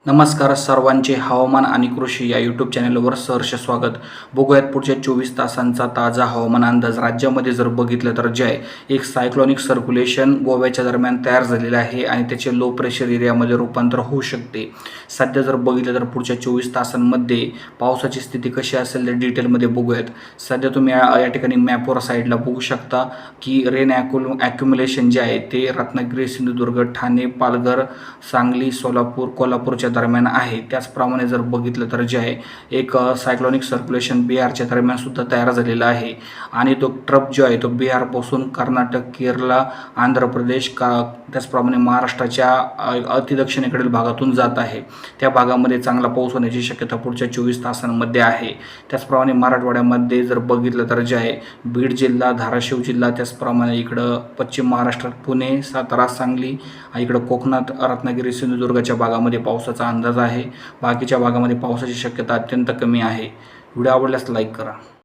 नमस्कार सर्वांचे हवामान आणि कृषी या यूट्यूब चॅनलवर सहर्ष स्वागत. बघूयात पुढच्या 24 तासांचा ताजा हवामान अंदाज. राज्यामध्ये जर बघितलं तर जे आहे एक सायक्लॉनिक सर्क्युलेशन गोव्याच्या दरम्यान तयार झालेलं आहे आणि त्याचे लो प्रेशर एरियामध्ये रूपांतर होऊ शकते. सध्या जर बघितलं तर पुढच्या 24 तासांमध्ये पावसाची स्थिती कशी असेल ते डिटेलमध्ये बघूयात. सध्या तुम्ही या ठिकाणी मॅपवर साईडला बघू शकता की रेन ॲक्युम्युलेशन जे आहे ते रत्नागिरी, सिंधुदुर्ग, ठाणे, पालघर, सांगली, सोलापूर, कोल्हापूरच्या दरम्यान आहे. त्याचप्रमाणे जर बघितलं तर जे आहे एक सायक्लॉनिक सर्क्युलेशन बिहारच्या दरम्यान सुद्धा तयार झालेला आहे आणि तो ट्रप जो आहे तो बिहारपासून कर्नाटक, केरला, आंध्र प्रदेश त्याचप्रमाणे महाराष्ट्राच्या अतिदक्षिणेकडील भागातून जात आहे. त्या भागामध्ये चांगला पाऊस होण्याची शक्यता पुढच्या 24 तासांमध्ये आहे. त्याचप्रमाणे मराठवाड्यामध्ये जर बघितलं तर जे आहे बीड जिल्हा, धाराशिव जिल्हा, त्याचप्रमाणे इकडं पश्चिम महाराष्ट्रात पुणे, सातारा, सांगली, इकडं कोकणात रत्नागिरी, सिंधुदुर्गच्या भागामध्ये पावसाचा अंदाज आहे. बाकीच्या भागामध्ये पावसाची शक्यता अत्यंत कमी आहे. व्हिडिओ आवडल्यास लाईक करा.